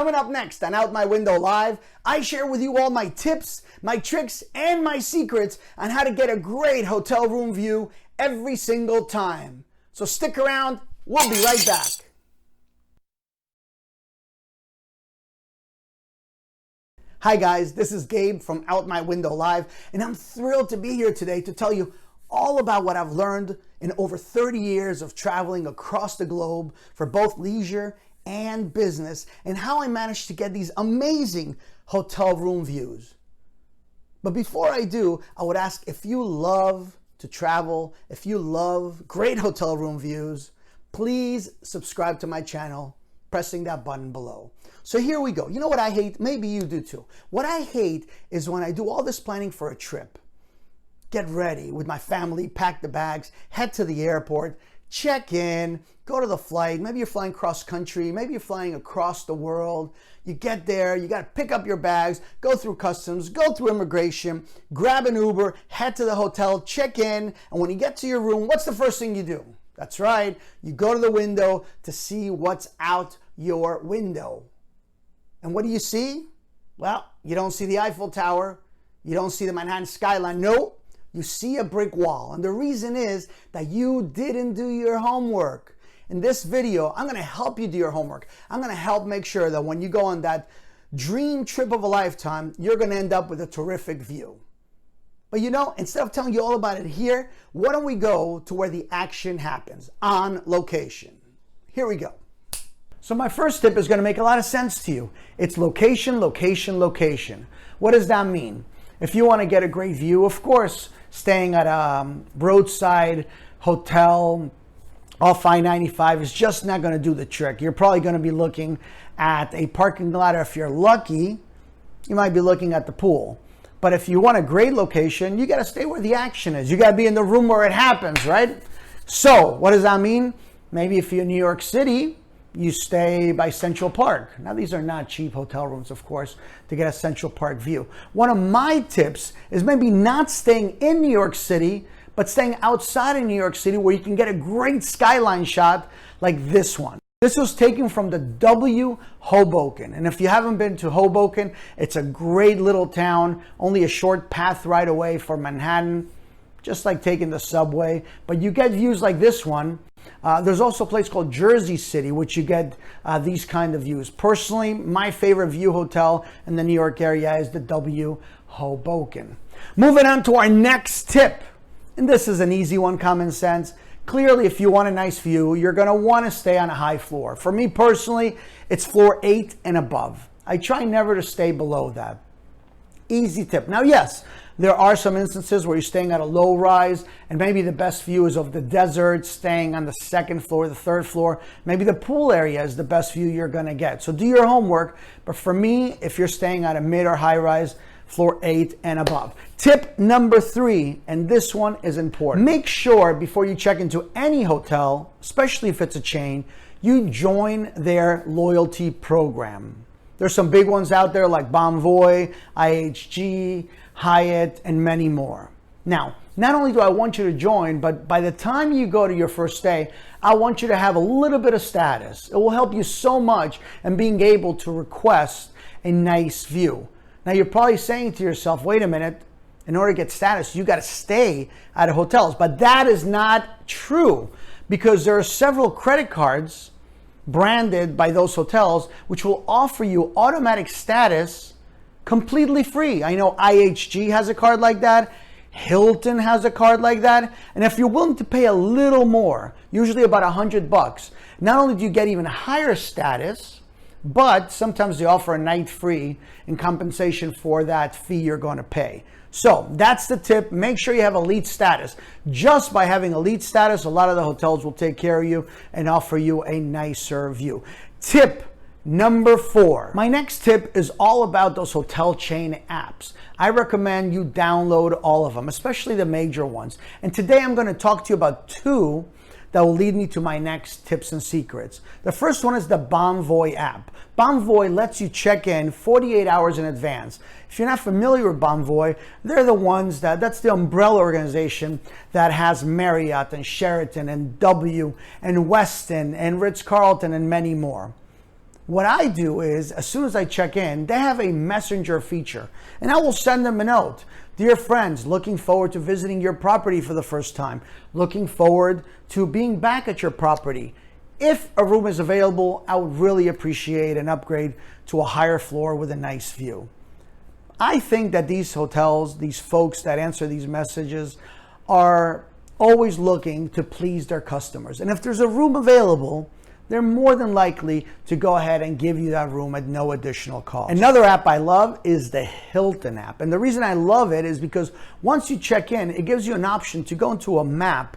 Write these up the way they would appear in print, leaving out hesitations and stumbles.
Coming up next on Out My Window Live, I share with you all my tips, my tricks, and my secrets on how to get a great hotel room view every single time. So stick around, we'll be right back. Hi guys, this is Gabe from Out My Window Live, and I'm thrilled to be here today to tell you all about what I've learned in over 30 years of traveling across the globe for both leisure and business, and how I managed to get these amazing hotel room views. But before I do, I would ask, if you love to travel, if you love great hotel room views, please subscribe to my channel, pressing that button below. So here we go. You know what I hate? Maybe you do too. What I hate is when I do all this planning for a trip, get ready with my family, pack the bags, head to the airport, check in, go to the flight. Maybe you're flying cross country, maybe you're flying across the world. You get there, you got to pick up your bags, go through customs, go through immigration, grab an Uber, head to the hotel, check in, and when you get to your room, what's the first thing you do? That's right, you go to the window to see what's out your window. And what do you see? Well, you don't see the Eiffel Tower, you don't see the Manhattan skyline. No, you see a brick wall. And the reason is that you didn't do your homework. In this video, I'm gonna help you do your homework. I'm gonna help make sure that when you go on that dream trip of a lifetime, you're gonna end up with a terrific view. But you know, instead of telling you all about it here, why don't we go to where the action happens, on location. Here we go. So my first tip is gonna make a lot of sense to you. It's location, location, location. What does that mean? If you wanna get a great view, of course, staying at a roadside hotel off I-95 is just not going to do the trick. You're probably going to be looking at a parking lot, or if you're lucky, you might be looking at the pool. But if you want a great location, you got to stay where the action is. You got to be in the room where it happens, right? So what does that mean? Maybe if you're in New York City, you stay by Central Park. Now, these are not cheap hotel rooms, of course, to get a Central Park view. One of my tips is maybe not staying in New York City, but staying outside of New York City where you can get a great skyline shot like this one. This was taken from the W Hoboken. And if you haven't been to Hoboken, it's a great little town, only a short path ride away from Manhattan, just like taking the subway. But you get views like this one. There's also a place called Jersey City, which you get these kind of views. Personally, my favorite view hotel in the New York area is the W Hoboken. Moving on to our next tip. And this is an easy one, common sense. Clearly, if you want a nice view, you're gonna wanna stay on a high floor. For me personally, it's floor 8 and above. I try never to stay below that. Easy tip. Now, yes, there are some instances where you're staying at a low rise and maybe the best view is of the desert, staying on the second floor, the third floor. Maybe the pool area is the best view you're gonna get. So do your homework. But for me, if you're staying at a mid or high rise, floor 8 and above. Tip number 3, and this one is important. Make sure before you check into any hotel, especially if it's a chain, you join their loyalty program. There's some big ones out there like Bonvoy, IHG, Hyatt, and many more. Now, not only do I want you to join, but by the time you go to your first stay, I want you to have a little bit of status. It will help you so much in being able to request a nice view. Now, you're probably saying to yourself, wait a minute, in order to get status, you got to stay at hotels. But that is not true, because there are several credit cards branded by those hotels which will offer you automatic status completely free. I know IHG has a card like that. Hilton has a card like that. And if you're willing to pay a little more, usually about $100, not only do you get even higher status, but sometimes they offer a night free in compensation for that fee you're going to pay. So that's the tip. Make sure you have elite status. Just by having elite status, a lot of the hotels will take care of you and offer you a nicer view. Tip number 4. My next tip is all about those hotel chain apps. I recommend you download all of them, especially the major ones. And today I'm going to talk to you about 2 that will lead me to my next tips and secrets. The first one is the Bonvoy app. Bonvoy lets you check in 48 hours in advance. If you're not familiar with Bonvoy, they're the ones that's the umbrella organization that has Marriott and Sheraton and W and Westin and Ritz-Carlton and many more. What I do is, as soon as I check in, they have a messenger feature, and I will send them a note. Dear friends, looking forward to visiting your property for the first time. Looking forward to being back at your property. If a room is available, I would really appreciate an upgrade to a higher floor with a nice view. I think that these hotels, these folks that answer these messages, are always looking to please their customers. And if there's a room available, they're more than likely to go ahead and give you that room at no additional cost. Another app I love is the Hilton app. And the reason I love it is because once you check in, it gives you an option to go into a map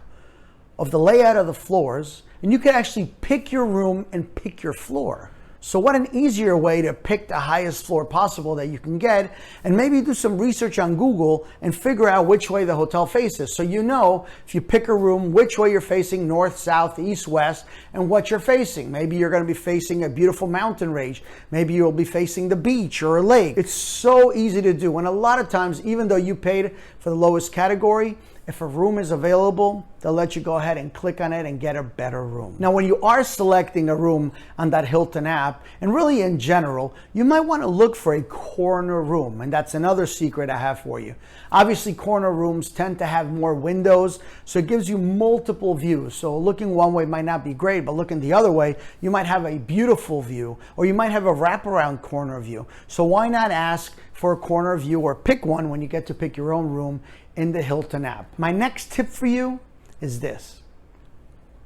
of the layout of the floors, and you can actually pick your room and pick your floor. So what an easier way to pick the highest floor possible that you can get, and maybe do some research on Google and figure out which way the hotel faces. So you know, if you pick a room, which way you're facing, north, south, east, west, and what you're facing. Maybe you're gonna be facing a beautiful mountain range. Maybe you'll be facing the beach or a lake. It's so easy to do. And a lot of times, even though you paid for the lowest category, if a room is available, they'll let you go ahead and click on it and get a better room. Now, when you are selecting a room on that Hilton app, and really in general, you might want to look for a corner room. And that's another secret I have for you. Obviously, corner rooms tend to have more windows, so it gives you multiple views. So looking one way might not be great, but looking the other way, you might have a beautiful view, or you might have a wraparound corner view. So why not ask for a corner view, or pick one when you get to pick your own room in the Hilton app. My next tip for you is this: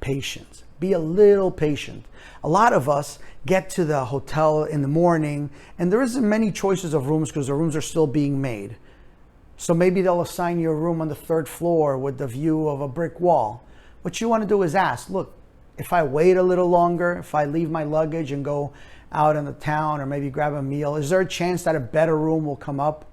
patience. Be a little patient. A lot of us get to the hotel in the morning and there isn't many choices of rooms because the rooms are still being made. So maybe they'll assign you a room on the 3rd floor with the view of a brick wall. What you want to do is ask, look, if I wait a little longer, if I leave my luggage and go out in the town or maybe grab a meal, is there a chance that a better room will come up?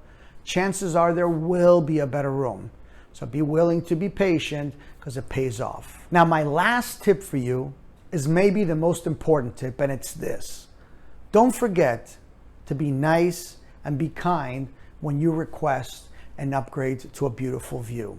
Chances are there will be a better room. So be willing to be patient because it pays off. Now, my last tip for you is maybe the most important tip, and it's this: don't forget to be nice and be kind when you request an upgrade to a beautiful view.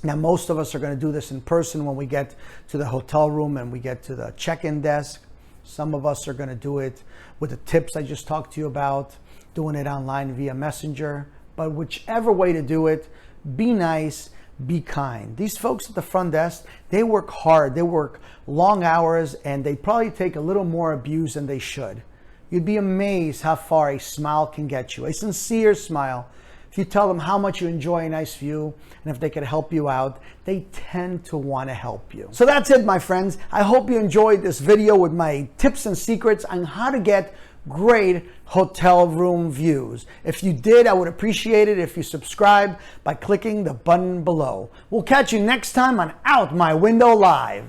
Now, most of us are going to do this in person when we get to the hotel room and we get to the check-in desk. Some of us are going to do it with the tips I just talked to you about, doing it online via Messenger. But whichever way to do it, be nice, be kind. These folks at the front desk, they work hard, they work long hours, and they probably take a little more abuse than they should. You'd be amazed how far a smile can get you, a sincere smile. If you tell them how much you enjoy a nice view and if they could help you out, they tend to want to help you. So that's it, my friends. I hope you enjoyed this video with my tips and secrets on how to get great hotel room views. If you did, I would appreciate it if you subscribe by clicking the button below. We'll catch you next time on Out My Window Live.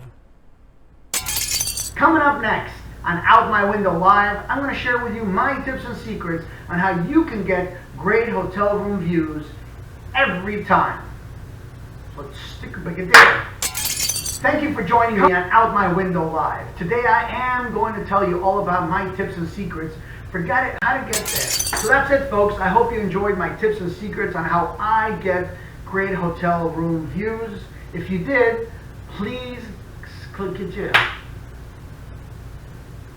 Coming up next on Out My Window Live, I'm going to share with you my tips and secrets on how you can get great hotel room views every time. So let's stick a big there. Thank you for joining me on Out My Window Live. Today I am going to tell you all about my tips and secrets for how to get there. So that's it, folks. I hope you enjoyed my tips and secrets on how I get great hotel room views. If you did, please click it.